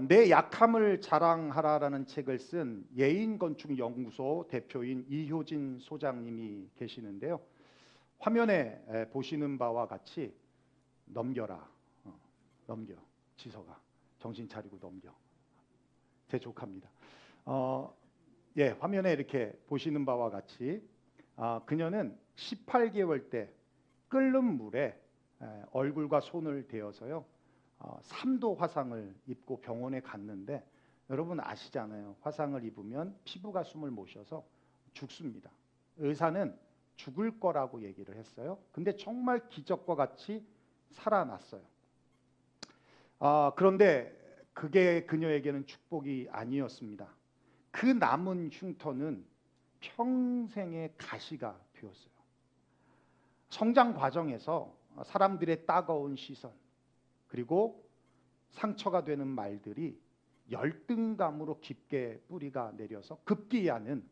내 약함을 자랑하라라는 책을 쓴 예인건축연구소 대표인 이효진 소장님이 계시는데요. 화면에 보시는 바와 같이 넘겨라, 넘겨, 지석아, 정신 차리고 넘겨. 제 조카입니다. 화면에 이렇게 보시는 바와 같이 그녀는 18개월 때 끓는 물에 얼굴과 손을 대어서요 3도 화상을 입고 병원에 갔는데, 여러분 아시잖아요. 화상을 입으면 피부가 숨을 못 쉬어서 죽습니다. 의사는 죽을 거라고 얘기를 했어요. 근데 정말 기적과 같이 살아났어요. 그런데 그게 그녀에게는 축복이 아니었습니다. 그 남은 흉터는 평생의 가시가 되었어요. 성장 과정에서 사람들의 따가운 시선, 그리고 상처가 되는 말들이 열등감으로 깊게 뿌리가 내려서 급기야는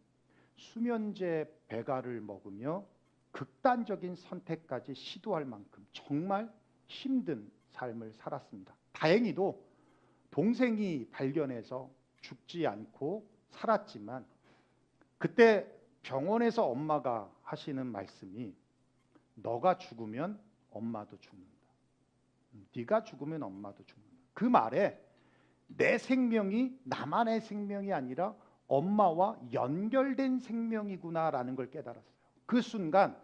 수면제 배갈을 먹으며 극단적인 선택까지 시도할 만큼 정말 힘든 삶을 살았습니다. 다행히도 동생이 발견해서 죽지 않고 살았지만, 그때 병원에서 엄마가 하시는 말씀이 너가 죽으면 엄마도 죽는다. 네가 죽으면 엄마도 죽는다. 그 말에 내 생명이 나만의 생명이 아니라 엄마와 연결된 생명이구나라는 걸 깨달았어요. 그 순간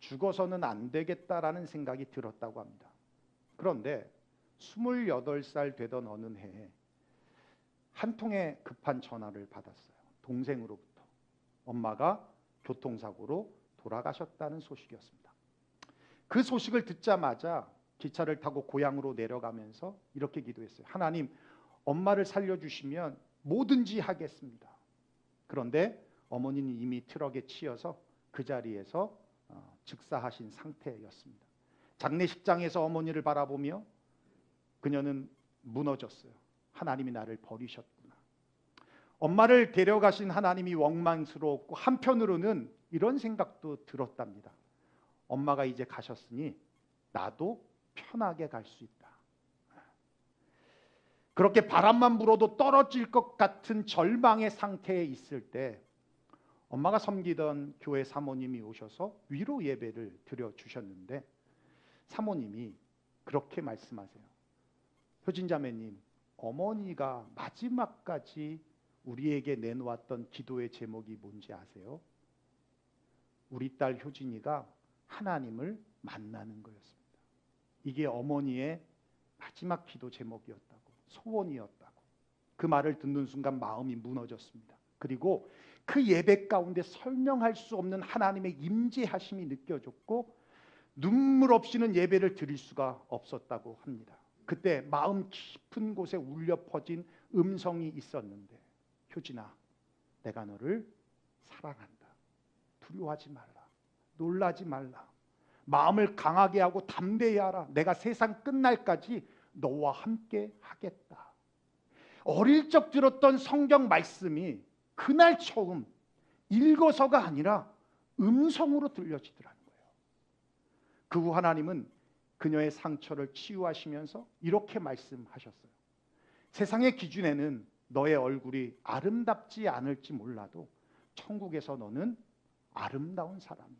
죽어서는 안 되겠다라는 생각이 들었다고 합니다. 그런데 28살 되던 어느 해에 한 통의 급한 전화를 받았어요. 동생으로부터. 엄마가 교통사고로 돌아가셨다는 소식이었습니다. 그 소식을 듣자마자 기차를 타고 고향으로 내려가면서 이렇게 기도했어요. 하나님, 엄마를 살려주시면 뭐든지 하겠습니다. 그런데 어머니는 이미 트럭에 치여서 그 자리에서 즉사하신 상태였습니다. 장례식장에서 어머니를 바라보며 그녀는 무너졌어요. 하나님이 나를 버리셨구나. 엄마를 데려가신 하나님이 원망스러웠고, 한편으로는 이런 생각도 들었답니다. 엄마가 이제 가셨으니 나도 편하게 갈 수 있다. 그렇게 바람만 불어도 떨어질 것 같은 절망의 상태에 있을 때 엄마가 섬기던 교회 사모님이 오셔서 위로 예배를 드려주셨는데, 사모님이 그렇게 말씀하세요. 효진 자매님, 어머니가 마지막까지 우리에게 내놓았던 기도의 제목이 뭔지 아세요? 우리 딸 효진이가 하나님을 만나는 거였습니다. 이게 어머니의 마지막 기도 제목이었다고, 소원이었다고. 그 말을 듣는 순간 마음이 무너졌습니다. 그리고 그 예배 가운데 설명할 수 없는 하나님의 임재하심이 느껴졌고, 눈물 없이는 예배를 드릴 수가 없었다고 합니다. 그때 마음 깊은 곳에 울려 퍼진 음성이 있었는데, 효진아, 내가 너를 사랑한다. 두려워하지 말라. 놀라지 말라. 마음을 강하게 하고 담대히 하라. 내가 세상 끝날까지 너와 함께 하겠다. 어릴 적 들었던 성경 말씀이 그날 처음 읽어서가 아니라 음성으로 들려지더라는 거예요. 그 후 하나님은 그녀의 상처를 치유하시면서 이렇게 말씀하셨어요. 세상의 기준에는 너의 얼굴이 아름답지 않을지 몰라도 천국에서 너는 아름다운 사람이야.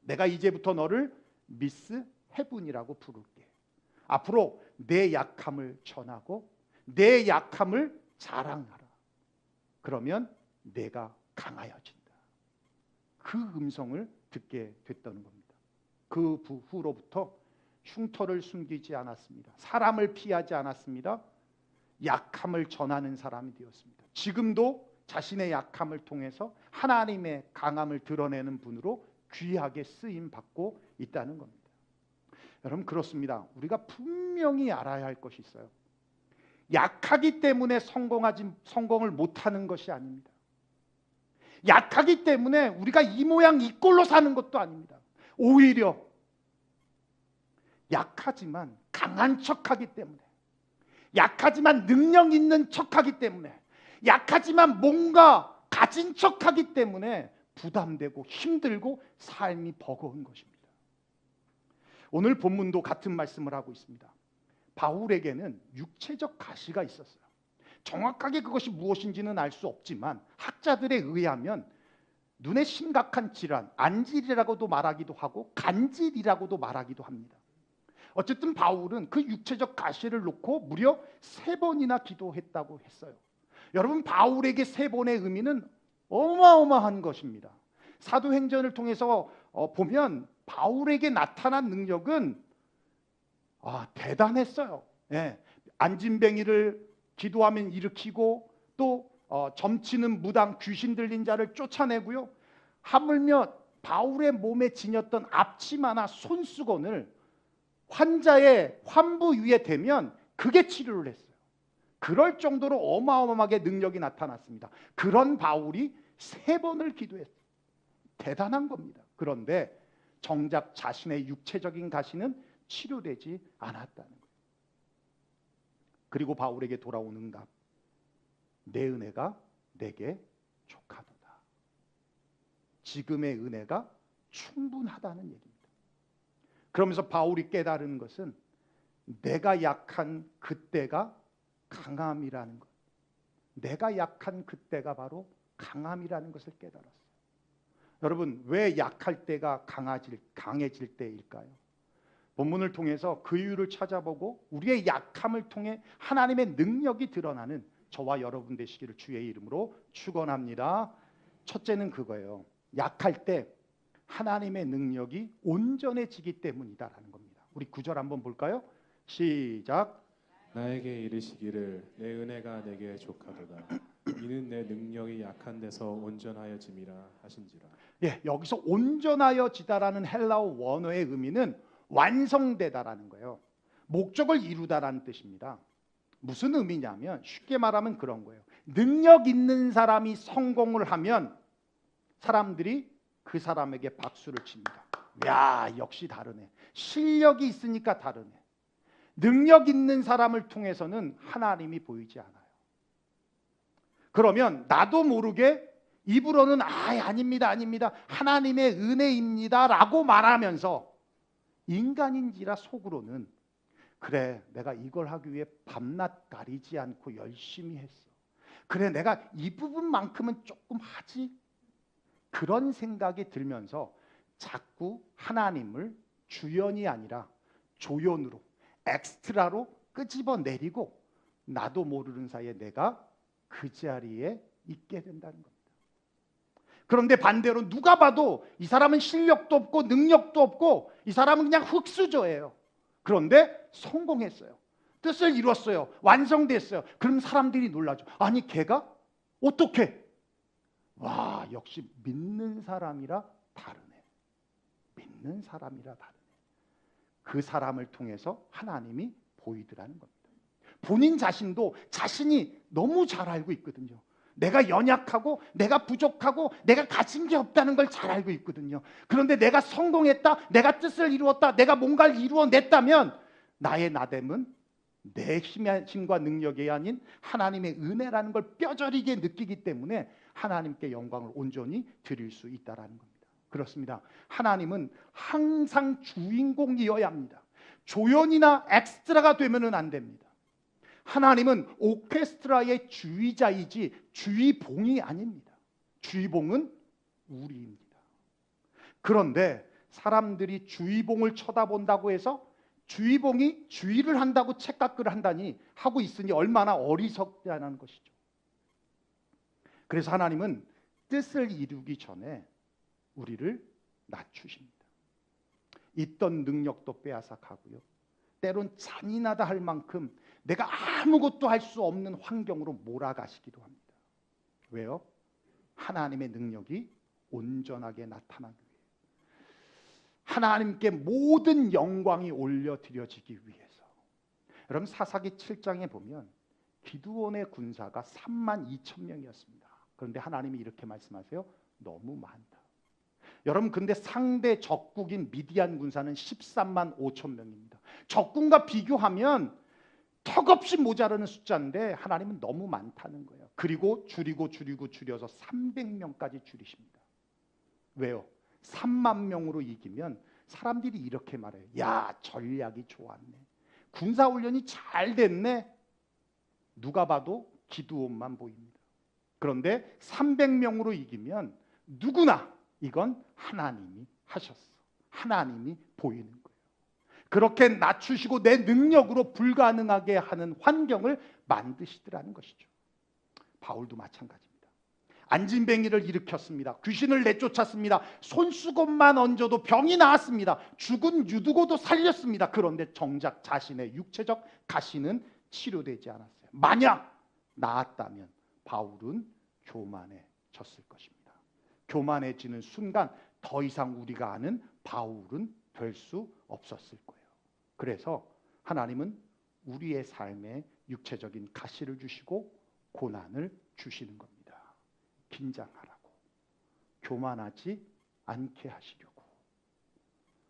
내가 이제부터 너를 미스 헤븐이라고 부를게. 앞으로 내 약함을 전하고 내 약함을 자랑하라. 그러면 내가 강하여진다. 그 음성을 듣게 됐다는 겁니다. 그 후로부터 흉터를 숨기지 않았습니다. 사람을 피하지 않았습니다. 약함을 전하는 사람이 되었습니다. 지금도 자신의 약함을 통해서 하나님의 강함을 드러내는 분으로 귀하게 쓰임 받고 있다는 겁니다. 여러분, 그렇습니다. 우리가 분명히 알아야 할 것이 있어요. 약하기 때문에 성공을 못하는 것이 아닙니다. 약하기 때문에 우리가 이 모양 이 꼴로 사는 것도 아닙니다. 오히려 약하지만 강한 척하기 때문에, 약하지만 능력 있는 척하기 때문에, 약하지만 뭔가 가진 척하기 때문에 부담되고 힘들고 삶이 버거운 것입니다. 오늘 본문도 같은 말씀을 하고 있습니다. 바울에게는 육체적 가시가 있었어요. 정확하게 그것이 무엇인지는 알 수 없지만 학자들에 의하면 눈에 심각한 질환, 안질이라고도 말하기도 하고 간질이라고도 말하기도 합니다. 어쨌든 바울은 그 육체적 가시를 놓고 무려 3번이나 기도했다고 했어요. 여러분, 바울에게 3번의 의미는 어마어마한 것입니다. 사도행전을 통해서 보면 바울에게 나타난 능력은 대단했어요. 예. 안진뱅이를 기도하면 일으키고 또 점치는 무당 귀신 들린 자를 쫓아내고요. 하물며 바울의 몸에 지녔던 앞치마나 손수건을 환자의 환부 위에 대면 그게 치료를 했어요. 그럴 정도로 어마어마하게 능력이 나타났습니다. 그런 바울이 3번을 기도했어요. 대단한 겁니다. 그런데 정작 자신의 육체적인 가시는 치료되지 않았다는 거예요. 그리고 바울에게 돌아온 응답, 내 은혜가 내게 족하도다. 지금의 은혜가 충분하다는 얘기입니다. 그러면서 바울이 깨달은 것은 내가 약한 그때가 강함이라는 것, 내가 약한 그때가 바로 강함이라는 것을 깨달았어요. 여러분, 왜 약할 때가 강해질 때일까요? 본문을 통해서 그 이유를 찾아보고 우리의 약함을 통해 하나님의 능력이 드러나는 저와 여러분 되시기를 주의 이름으로 축원합니다. 첫째는 그거예요. 약할 때 하나님의 능력이 온전해지기 때문이다라는 겁니다. 우리 9절 한번 볼까요? 시작. 나에게 이르시기를 내 은혜가 내게 족하도다. 이는 내 능력이 약한 데서 온전하여짐이라 하신지라. 예, 여기서 온전하여지다라는 헬라어 원어의 의미는 완성되다라는 거예요. 목적을 이루다라는 뜻입니다. 무슨 의미냐면 쉽게 말하면 그런 거예요. 능력 있는 사람이 성공을 하면 사람들이 그 사람에게 박수를 칩니다. 야, 역시 다르네. 실력이 있으니까 다르네. 능력 있는 사람을 통해서는 하나님이 보이지 않아요. 그러면 나도 모르게 입으로는 아닙니다, 아닙니다, 하나님의 은혜입니다 라고 말하면서 인간인지라 속으로는 그래, 내가 이걸 하기 위해 밤낮 가리지 않고 열심히 했어. 그래, 내가 이 부분만큼은 조금 하지. 그런 생각이 들면서 자꾸 하나님을 주연이 아니라 조연으로, 엑스트라로 끄집어내리고 나도 모르는 사이에 내가 그 자리에 있게 된다는 겁니다. 그런데 반대로 누가 봐도 이 사람은 실력도 없고 능력도 없고 이 사람은 그냥 흙수저예요. 그런데 성공했어요. 뜻을 이뤘어요. 완성됐어요. 그럼 사람들이 놀라죠. 아니, 걔가 어떻게? 와, 역시 믿는 사람이라 다르네. 믿는 사람이라 다르네. 그 사람을 통해서 하나님이 보이더라는 겁니다. 본인 자신도 자신이 너무 잘 알고 있거든요. 내가 연약하고 내가 부족하고 내가 가진 게 없다는 걸 잘 알고 있거든요. 그런데 내가 성공했다, 내가 뜻을 이루었다, 내가 뭔가를 이루어냈다면 나의 나됨은 내 힘과 능력이 아닌 하나님의 은혜라는 걸 뼈저리게 느끼기 때문에 하나님께 영광을 온전히 드릴 수 있다는 겁니다. 그렇습니다. 하나님은 항상 주인공이어야 합니다. 조연이나 엑스트라가 되면은 안 됩니다. 하나님은 오케스트라의 주의자이지 주의봉이 아닙니다. 주의봉은 우리입니다. 그런데 사람들이 주의봉을 쳐다본다고 해서 주의봉이 주의를 한다고 착각을 한다니 하고 있으니 얼마나 어리석다는 것이죠. 그래서 하나님은 뜻을 이루기 전에 우리를 낮추십니다. 있던 능력도 빼앗아 가고요. 때론 잔인하다 할 만큼 내가 아무것도 할 수 없는 환경으로 몰아가시기도 합니다. 왜요? 하나님의 능력이 온전하게 나타나기 위해, 하나님께 모든 영광이 올려드려지기 위해서. 여러분, 사사기 7장에 보면 기드온의 군사가 32,000명이었습니다. 그런데 하나님이 이렇게 말씀하세요. 너무 많다. 여러분, 근데 상대 적국인 미디안 군사는 13만 5천 명입니다. 적군과 비교하면 턱없이 모자라는 숫자인데 하나님은 너무 많다는 거예요. 그리고 줄여서 300명까지 줄이십니다. 왜요? 3만 명으로 이기면 사람들이 이렇게 말해요. 야, 전략이 좋았네. 군사훈련이 잘 됐네. 누가 봐도 기드온만 보입니다. 그런데 300명으로 이기면 누구나 이건 하나님이 하셨어. 하나님이 보이는 거예요. 그렇게 낮추시고 내 능력으로 불가능하게 하는 환경을 만드시더라는 것이죠. 바울도 마찬가지입니다. 안진뱅이를 일으켰습니다. 귀신을 내쫓았습니다. 손수건만 얹어도 병이 나았습니다. 죽은 유두고도 살렸습니다. 그런데 정작 자신의 육체적 가시는 치료되지 않았어요. 만약 나았다면 바울은 교만해졌을 것입니다. 교만해지는 순간 더 이상 우리가 아는 바울은 될 수 없었을 거예요. 그래서 하나님은 우리의 삶에 육체적인 가시를 주시고 고난을 주시는 겁니다. 긴장하라고, 교만하지 않게 하시려고.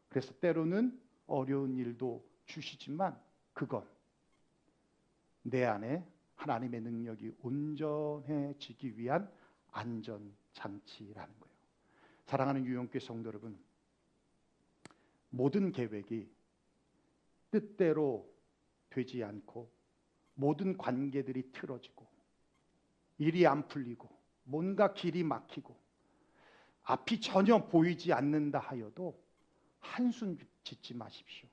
그래서 때로는 어려운 일도 주시지만 그건 내 안에 하나님의 능력이 온전해지기 위한 안전장치라는 거예요. 사랑하는 유영교회 성도 여러분, 모든 계획이 뜻대로 되지 않고 모든 관계들이 틀어지고 일이 안 풀리고 뭔가 길이 막히고 앞이 전혀 보이지 않는다 하여도 한숨 짓지 마십시오.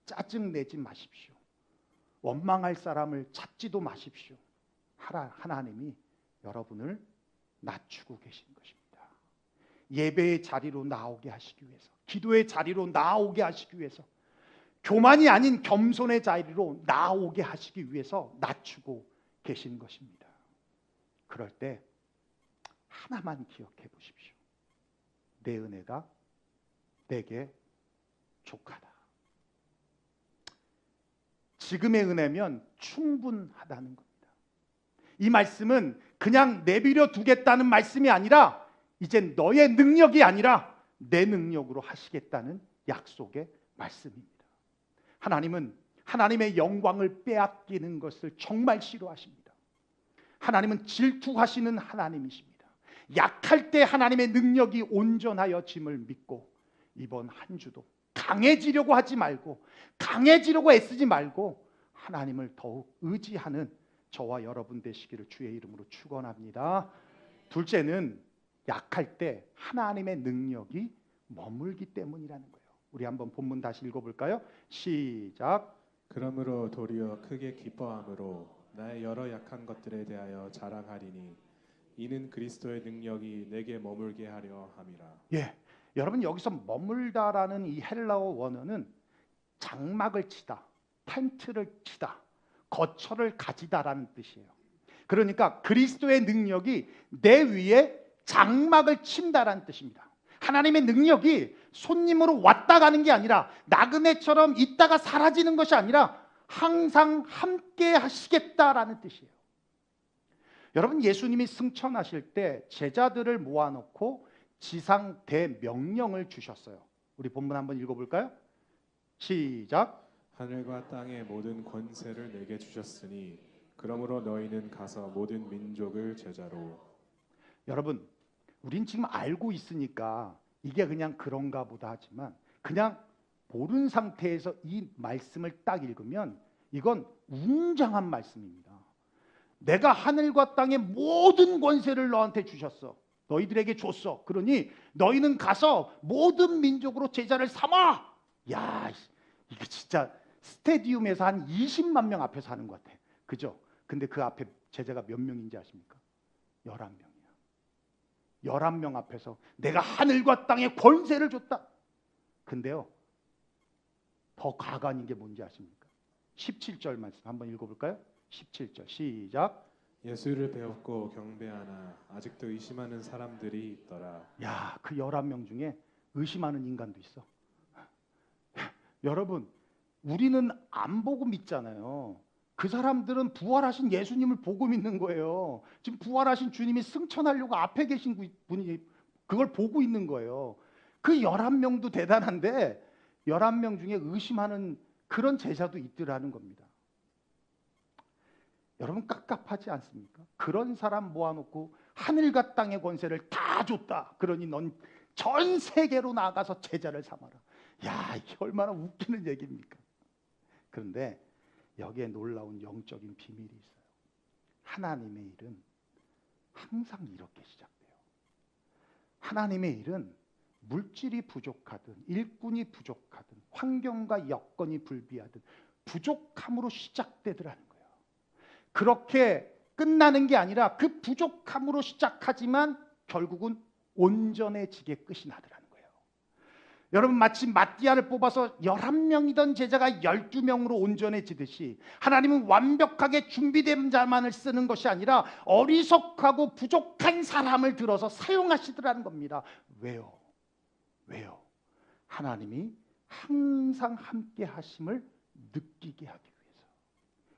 짜증내지 마십시오. 원망할 사람을 찾지도 마십시오. 하나님이 여러분을 낮추고 계신 것입니다. 예배의 자리로 나오게 하시기 위해서, 기도의 자리로 나오게 하시기 위해서, 교만이 아닌 겸손의 자리로 나오게 하시기 위해서 낮추고 계신 것입니다. 그럴 때 하나만 기억해 보십시오. 내 은혜가 내게 족하다. 지금의 은혜면 충분하다는 겁니다. 이 말씀은 그냥 내버려 두겠다는 말씀이 아니라 이젠 너의 능력이 아니라 내 능력으로 하시겠다는 약속의 말씀입니다. 하나님은 하나님의 영광을 빼앗기는 것을 정말 싫어하십니다. 하나님은 질투하시는 하나님이십니다. 약할 때 하나님의 능력이 온전하여짐을 믿고 이번 한 주도 강해지려고 하지 말고, 강해지려고 애쓰지 말고 하나님을 더욱 의지하는 저와 여러분 되시기를 주의 이름으로 축원합니다. 둘째는 약할 때 하나님의 능력이 머물기 때문이라는 거예요. 우리 한번 본문 다시 읽어볼까요? 시작. 그러므로 도리어 크게 기뻐함으로 나의 여러 약한 것들에 대하여 자랑하리니 이는 그리스도의 능력이 내게 머물게 하려 함이라. 예, 여러분 여기서 머물다라는 이 헬라어 원어는 장막을 치다, 텐트를 치다, 거처를 가지다라는 뜻이에요. 그러니까 그리스도의 능력이 내 위에 장막을 친다라는 뜻입니다. 하나님의 능력이 손님으로 왔다 가는 게 아니라 나그네처럼 있다가 사라지는 것이 아니라 항상 함께 하시겠다라는 뜻이에요. 여러분, 예수님이 승천하실 때 제자들을 모아놓고 지상 대명령을 주셨어요. 우리 본문 한번 읽어볼까요? 시작. 하늘과 땅의 모든 권세를 내게 주셨으니 그러므로 너희는 가서 모든 민족을 제자로. 여러분, 우린 지금 알고 있으니까 이게 그냥 그런가 보다 하지만 그냥 모르는 상태에서 이 말씀을 딱 읽으면 이건 웅장한 말씀입니다. 내가 하늘과 땅의 모든 권세를 너한테 주셨어. 너희들에게 줬어. 그러니 너희는 가서 모든 민족으로 제자를 삼아. 야, 이게 진짜 스테디움에서 한 20만 명 앞에서 하는 것 같아. 그죠? 근데 그 앞에 제자가 몇 명인지 아십니까? 11명이야. 11명 앞에서 내가 하늘과 땅의 권세를 줬다. 근데요, 더 가관인 게 뭔지 아십니까? 17절 말씀 한번 읽어볼까요? 17절 시작. 예수를 배웠고 경배하나 아직도 의심하는 사람들이 있더라. 야, 그 11명 중에 의심하는 인간도 있어. 여러분, 우리는 안 보고 믿잖아요. 그 사람들은 부활하신 예수님을 보고 믿는 거예요. 지금 부활하신 주님이 승천하려고 앞에 계신 분이 그걸 보고 있는 거예요. 그 11명도 대단한데 11명 중에 의심하는 그런 제자도 있더라는 겁니다. 여러분, 깝깝하지 않습니까? 그런 사람 모아놓고 하늘과 땅의 권세를 다 줬다. 그러니 넌 전 세계로 나가서 제자를 삼아라. 야, 이게 얼마나 웃기는 얘기입니까? 그런데 여기에 놀라운 영적인 비밀이 있어요. 하나님의 일은 항상 이렇게 시작돼요. 하나님의 일은 물질이 부족하든 일꾼이 부족하든 환경과 여건이 불비하든 부족함으로 시작되더라는 거예요. 그렇게 끝나는 게 아니라 그 부족함으로 시작하지만 결국은 온전해지게 끝이 나더라는 거예요. 여러분, 마치 마띠아를 뽑아서 11명이던 제자가 12명으로 온전해지듯이 하나님은 완벽하게 준비된 자만을 쓰는 것이 아니라 어리석하고 부족한 사람을 들어서 사용하시더라는 겁니다. 왜요? 하나님이 항상 함께 하심을 느끼게 하기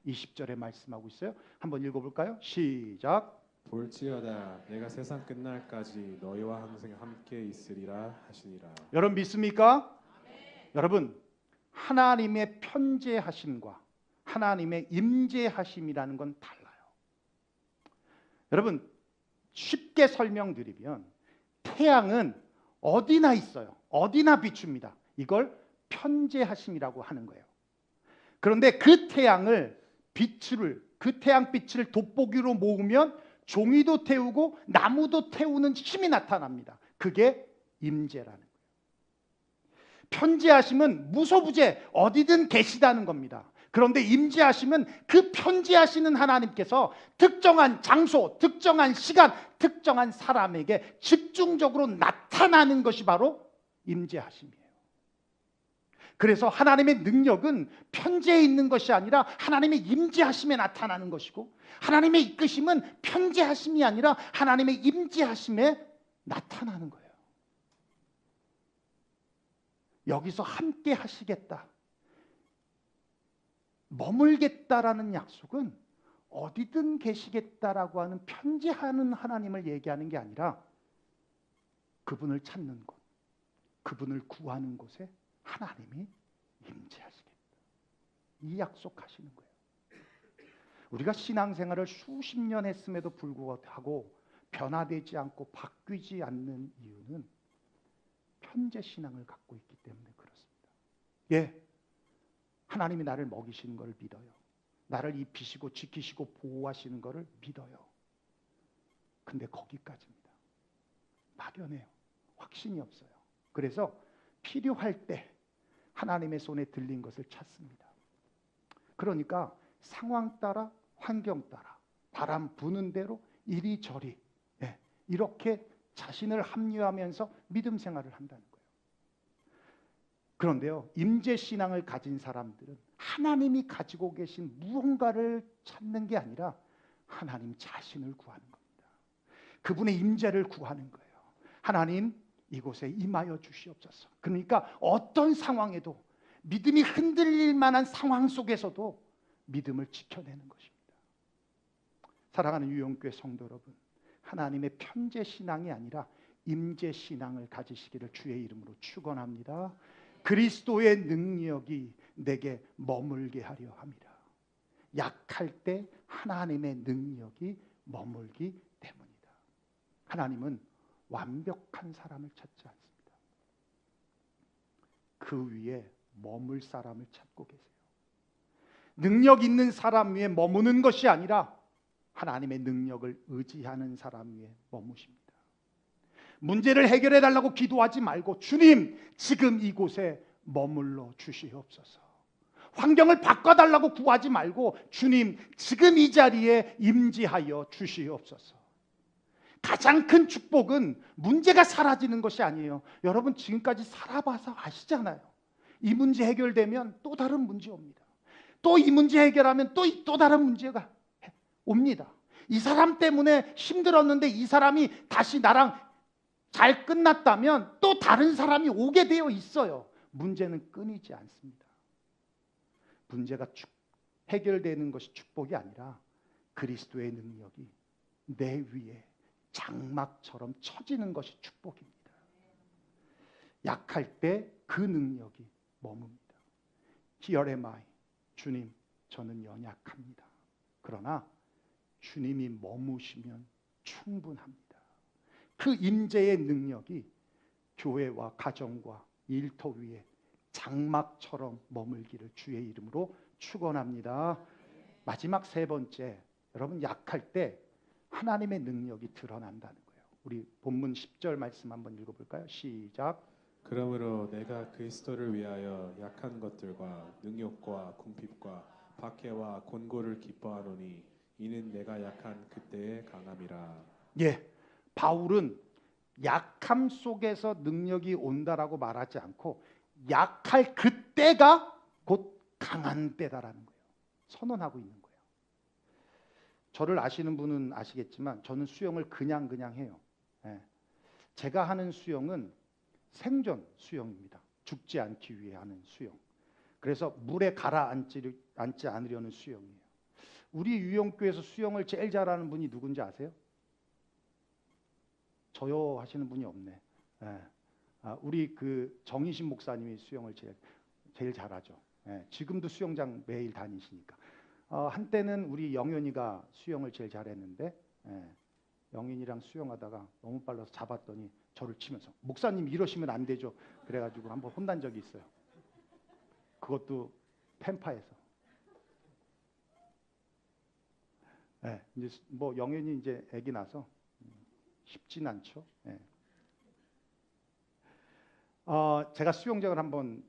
위해서. 20절에 말씀하고 있어요. 한번 읽어볼까요? 시작. 볼지어다 내가 세상 끝날까지 너희와 항상 함께 있으리라 하시니라. 여러분 믿습니까? 여러분, 하나님의 편재하심과 하나님의 임재하심이라는 건 달라요. 여러분, 쉽게 설명드리면 태양은 어디나 있어요. 어디나 비춥니다. 이걸 편재하심이라고 하는 거예요. 그런데 그 태양빛을 돋보기로 모으면 종이도 태우고 나무도 태우는 힘이 나타납니다. 그게 임재라는 거예요. 편재하심은 무소부재 어디든 계시다는 겁니다. 그런데 임재하심은 그 편재하시는 하나님께서 특정한 장소, 특정한 시간, 특정한 사람에게 집중적으로 나타나는 것이 바로 임재하심이에요. 그래서 하나님의 능력은 편재에 있는 것이 아니라 하나님의 임재하심에 나타나는 것이고, 하나님의 이끄심은 편재하심이 아니라 하나님의 임재하심에 나타나는 거예요. 여기서 함께 하시겠다, 머물겠다라는 약속은 어디든 계시겠다라고 하는 편재하는 하나님을 얘기하는 게 아니라 그분을 찾는 곳, 그분을 구하는 곳에 하나님이 임재하시겠다, 이 약속하시는 거예요. 우리가 신앙생활을 수십 년 했음에도 불구하고 변화되지 않고 바뀌지 않는 이유는 편재 신앙을 갖고 있기 때문에 그렇습니다. 예, 하나님이 나를 먹이시는 것을 믿어요. 나를 입히시고 지키시고 보호하시는 것을 믿어요. 근데 거기까지입니다. 막연해요. 확신이 없어요. 그래서 필요할 때 하나님의 손에 들린 것을 찾습니다. 그러니까 상황 따라, 환경 따라, 바람 부는 대로 이리저리 이렇게 자신을 합리화하면서 믿음 생활을 한다는 거예요. 그런데요, 임재신앙을 가진 사람들은 하나님이 가지고 계신 무언가를 찾는 게 아니라 하나님 자신을 구하는 겁니다. 그분의 임재를 구하는 거예요. 하나님, 이곳에 임하여 주시옵소서. 그러니까 어떤 상황에도, 믿음이 흔들릴 만한 상황 속에서도 믿음을 지켜내는 것입니다. 사랑하는 유영교회 성도 여러분, 하나님의 편재신앙이 아니라 임재신앙을 가지시기를 주의 이름으로 축원합니다. 그리스도의 능력이 내게 머물게 하려 함이라. 약할 때 하나님의 능력이 머물기 때문이다. 하나님은 완벽한 사람을 찾지 않습니다. 그 위에 머물 사람을 찾고 계세요. 능력 있는 사람 위에 머무는 것이 아니라 하나님의 능력을 의지하는 사람 위에 머무십니다. 문제를 해결해 달라고 기도하지 말고, 주님, 지금 이곳에 머물러 주시옵소서. 환경을 바꿔달라고 구하지 말고, 주님, 지금 이 자리에 임재하여 주시옵소서. 가장 큰 축복은 문제가 사라지는 것이 아니에요. 여러분 지금까지 살아봐서 아시잖아요. 이 문제 해결되면 또 다른 문제 옵니다. 또 이 문제 해결하면 또 다른 문제가 옵니다. 이 사람 때문에 힘들었는데 이 사람이 다시 나랑 잘 끝났다면 또 다른 사람이 오게 되어 있어요. 문제는 끊이지 않습니다. 문제가 해결되는 것이 축복이 아니라 그리스도의 능력이 내 위에 장막처럼 쳐지는 것이 축복입니다. 약할 때 그 능력이 머뭅니다. Here am I. 주님, 저는 연약합니다. 그러나 주님이 머무시면 충분합니다. 그 임재의 능력이 교회와 가정과 일터 위에 장막처럼 머물기를 주의 이름으로 축원합니다. 마지막 세 번째, 여러분 약할 때 하나님의 능력이 드러난다는 거예요. 우리 본문 10절 말씀 한번 읽어볼까요? 시작. 그러므로 내가 그리스도를 위하여 약한 것들과 능욕과 궁핍과 박해와 곤고를 기뻐하노니 이는 내가 약한 그때의 강함이라. 예, 바울은 약함 속에서 능력이 온다라고 말하지 않고 약할 그때가 곧 강한 때다라는 거예요. 선언하고 있는 거예요. 저를 아시는 분은 아시겠지만 저는 수영을 그냥 해요. 예. 제가 하는 수영은 생존 수영입니다. 죽지 않기 위해 하는 수영. 그래서 물에 가라앉지 않으려는 수영이에요. 우리 유영교에서 수영을 제일 잘하는 분이 누군지 아세요? 저요 하시는 분이 없네. 예. 우리 그 정희신 목사님이 수영을 제일 잘하죠. 예. 지금도 수영장 매일 다니시니까. 한때는 우리 영현이가 수영을 제일 잘했는데 영현이랑 수영하다가 너무 빨라서 잡았더니 저를 치면서 목사님 이러시면 안 되죠. 그래가지고 한번 혼난 적이 있어요. 그것도 펜파에서. 이제 뭐 영현이 이제 애기 나서 쉽진 않죠. 제가 수영장을 한번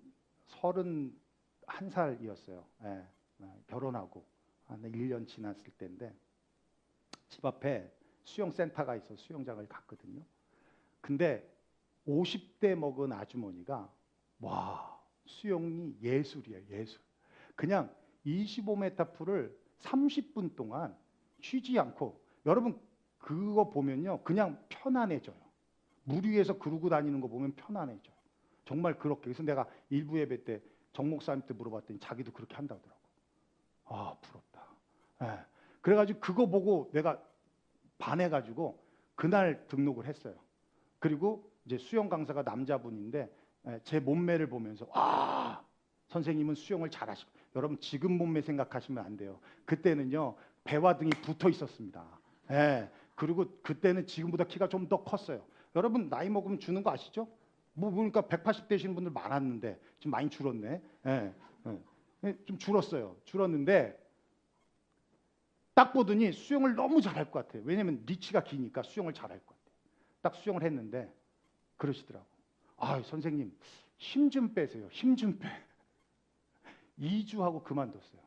31살이었어요. 결혼하고 한 1년 지났을 때인데 집 앞에 수영센터가 있어 수영장을 갔거든요. 근데 50대 먹은 아주머니가 와 수영이 예술이에요. 예술. 그냥 25m 풀을 30분 동안 쉬지 않고 여러분 그거 보면요 그냥 편안해져요. 물 위에서 그러고 다니는 거 보면 편안해져요. 정말 그렇게. 그래서 내가 일부 예배 때 정 목사님한테 물어봤더니 자기도 그렇게 한다고 하더라고. 아 부럽다. 그래가지고 그거 보고 내가 반해가지고 그날 등록을 했어요. 그리고 이제 수영 강사가 남자분인데 제 몸매를 보면서 와 선생님은 수영을 잘하시고 여러분 지금 몸매 생각하시면 안 돼요. 그때는요 배와 등이 붙어 있었습니다. 그리고 그때는 지금보다 키가 좀 더 컸어요. 여러분 나이 먹으면 주는 거 아시죠? 뭐 보니까 180 되시는 분들 많았는데 지금 많이 줄었네. 좀 줄었어요. 줄었는데 딱 보더니 수영을 너무 잘할 것 같아요. 왜냐면 리치가 기니까 수영을 잘할 것 같아요. 딱 수영을 했는데 그러시더라고. 아 선생님 힘 좀 빼세요. 힘 좀 빼. 2주 하고 그만뒀어요.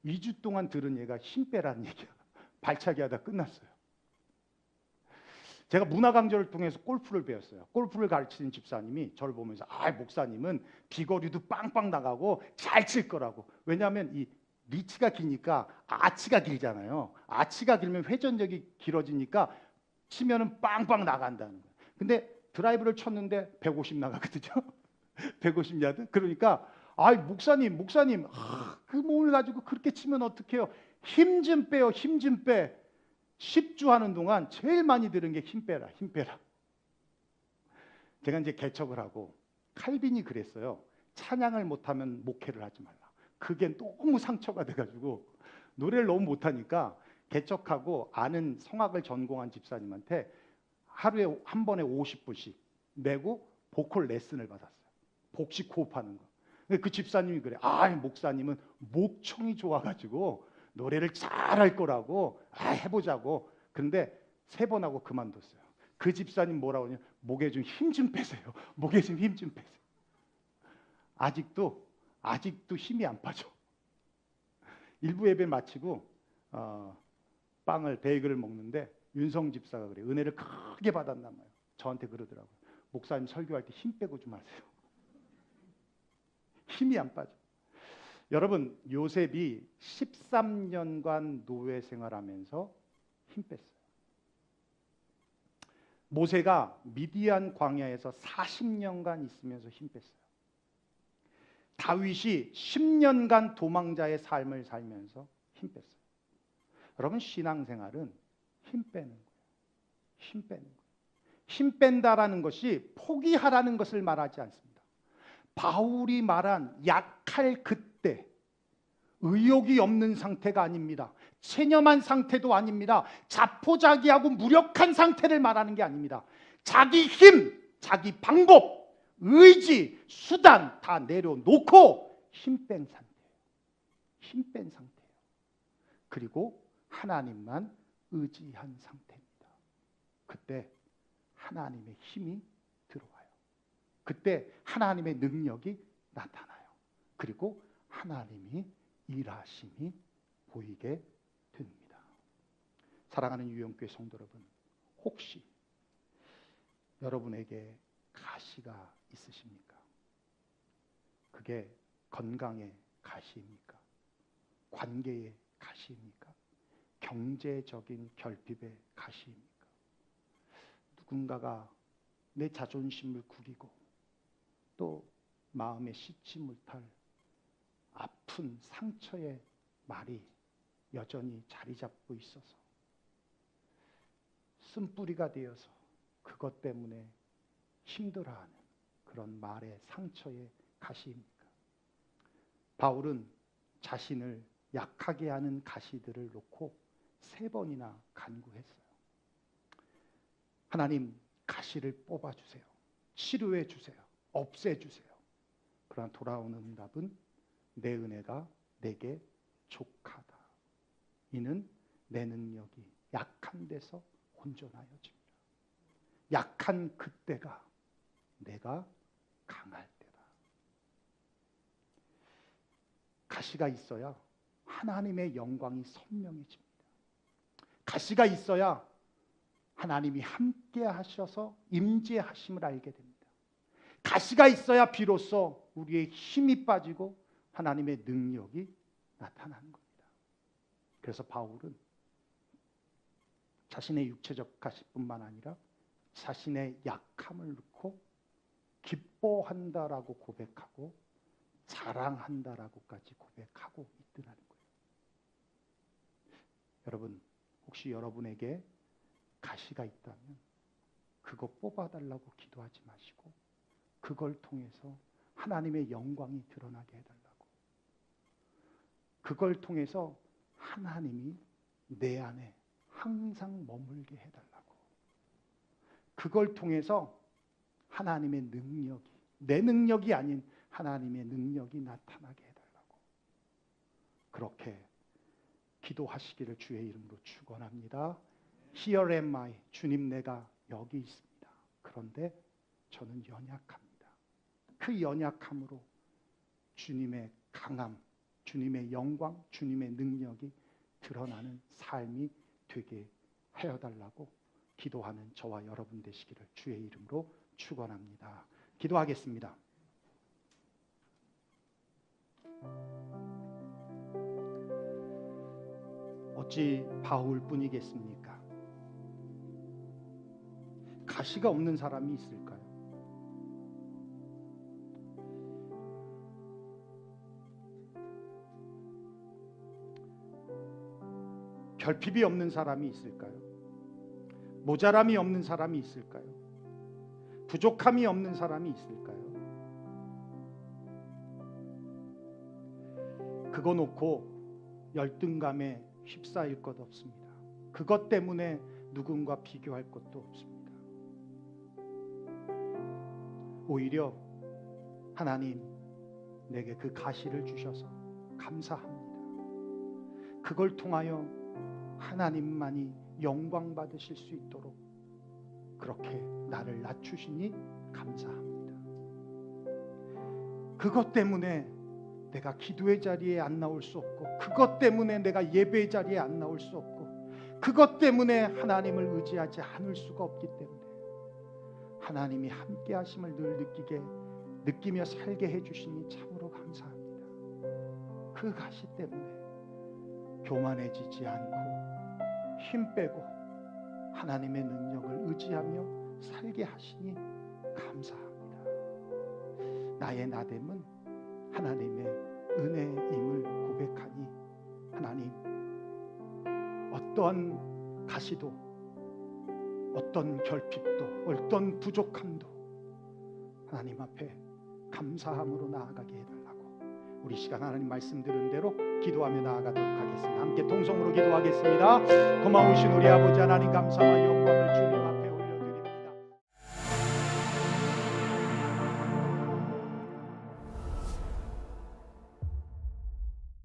2주 동안 들은 얘가 힘 빼라는 얘기야. 발차기 하다 끝났어요. 제가 문화 강좌를 통해서 골프를 배웠어요. 골프를 가르치는 집사님이 저를 보면서 목사님은 비거리도 빵빵 나가고 잘 칠 거라고. 왜냐하면 이 리치가 기니까 아치가 길잖아요. 아치가 길면 회전력이 길어지니까 치면은 빵빵 나간다는 거예요. 근데 드라이브를 쳤는데 150 나가거든요. 150야드. 그러니까 목사님 그 몸을 가지고 그렇게 치면 어떡해요. 힘 좀 빼요. 힘 좀 빼. 10주 하는 동안 제일 많이 들은 게 힘 빼라. 힘 빼라. 제가 이제 개척을 하고 칼빈이 그랬어요. 찬양을 못하면 목회를 하지 말라. 그게 너무 상처가 돼가지고 노래를 너무 못하니까 개척하고 아는 성악을 전공한 집사님한테 하루에 한 번에 50불씩 내고 보컬 레슨을 받았어요. 복식 호흡하는 거. 그 집사님이 그래. 목사님은 목청이 좋아가지고 노래를 잘할 거라고 해보자고. 그런데 3번 하고 그만뒀어요. 그 집사님 뭐라고 하냐. 목에 좀 힘 좀 빼세요. 목에 좀 힘 좀 빼세요. 아직도 힘이 안 빠져. 일부 예배 마치고 베이글을 먹는데 윤성 집사가 그래. 은혜를 크게 받았단 말이에요. 저한테 그러더라고요. 목사님 설교할 때 힘 빼고 좀 하세요. 힘이 안 빠져. 여러분 요셉이 13년간 노예 생활하면서 힘 뺐어요. 모세가 미디안 광야에서 40년간 있으면서 힘 뺐어요. 다윗이 10년간 도망자의 삶을 살면서 힘 뺐어요. 여러분 신앙생활은 힘 빼는 거예요. 힘 빼는 거예요. 힘 뺀다라는 것이 포기하라는 것을 말하지 않습니다. 바울이 말한 약할 그때 의욕이 없는 상태가 아닙니다. 체념한 상태도 아닙니다. 자포자기하고 무력한 상태를 말하는 게 아닙니다. 자기 힘, 자기 방법, 의지, 수단 다 내려놓고 힘 뺀 상태예요. 힘 뺀 상태예요. 그리고 하나님만 의지한 상태입니다. 그때 하나님의 힘이 들어와요. 그때 하나님의 능력이 나타나요. 그리고 하나님이 일하심이 보이게 됩니다. 사랑하는 유영교회 성도 여러분, 혹시 여러분에게 가시가 있으십니까? 그게 건강의 가시입니까? 관계의 가시입니까? 경제적인 결핍의 가시입니까? 누군가가 내 자존심을 구기고 또 마음에 씻지 못할 아픈 상처의 말이 여전히 자리 잡고 있어서 쓴뿌리가 되어서 그것 때문에 힘들어하는 그런 말의 상처의 가시입니까? 바울은 자신을 약하게 하는 가시들을 놓고 3번이나 간구했어요. 하나님, 가시를 뽑아주세요. 치료해 주세요. 없애 주세요. 그러나 돌아오는 응답은 내 은혜가 내게 족하다. 이는 내 능력이 약한 데서 온전하여집니다. 약한 그때가 내가 강할 때다. 가시가 있어야 하나님의 영광이 선명해집니다. 가시가 있어야 하나님이 함께 하셔서 임재하심을 알게 됩니다. 가시가 있어야 비로소 우리의 힘이 빠지고 하나님의 능력이 나타나는 겁니다. 그래서 바울은 자신의 육체적 가시뿐만 아니라 자신의 약함을 놓고 기뻐한다라고 고백하고 자랑한다라고까지 고백하고 있더라는 거예요. 여러분, 혹시 여러분에게 가시가 있다면 그거 뽑아달라고 기도하지 마시고 그걸 통해서 하나님의 영광이 드러나게 해달라고, 그걸 통해서 하나님이 내 안에 항상 머물게 해달라고, 그걸 통해서 하나님의 능력이, 내 능력이 아닌 하나님의 능력이 나타나게 해달라고, 그렇게 기도하시기를 주의 이름으로 축원합니다. Here am I. 주님, 내가 여기 있습니다. 그런데 저는 연약합니다. 그 연약함으로 주님의 강함, 주님의 영광, 주님의 능력이 드러나는 삶이 되게 하여달라고 기도하는 저와 여러분 되시기를 주의 이름으로 축원합니다. 기도하겠습니다. 어찌 바울뿐이겠습니까? 가시가 없는 사람이 있을까요? 결핍이 없는 사람이 있을까요? 모자람이 없는 사람이 있을까요? 부족함이 없는 사람이 있을까요? 그거 놓고 열등감에 휩싸일 것 없습니다. 그것 때문에 누군가 비교할 것도 없습니다. 오히려 하나님, 내게 그 가시를 주셔서 감사합니다. 그걸 통하여 하나님만이 영광 받으실 수 있도록 그렇게 나를 낮추시니 감사합니다. 그것 때문에 내가 기도의 자리에 안 나올 수 없고, 그것 때문에 내가 예배의 자리에 안 나올 수 없고, 그것 때문에 하나님을 의지하지 않을 수가 없기 때문에 하나님이 함께 하심을 늘 느끼며 살게 해주시니 참으로 감사합니다. 그 가시 때문에 교만해지지 않고 힘 빼고 하나님의 능력을 의지하며 살게 하시니 감사합니다. 나의 나됨은 하나님의 은혜임을 고백하니 하나님, 어떠한 가시도, 어떤 결핍도, 어떤 부족함도 하나님 앞에 감사함으로 나아가게 해달라고, 우리 시간 하나님 말씀 들은 대로 기도하며 나아가도록 하겠습니다. 함께 통성으로 기도하겠습니다. 고마우신 우리 아버지 하나님, 감사와 영광을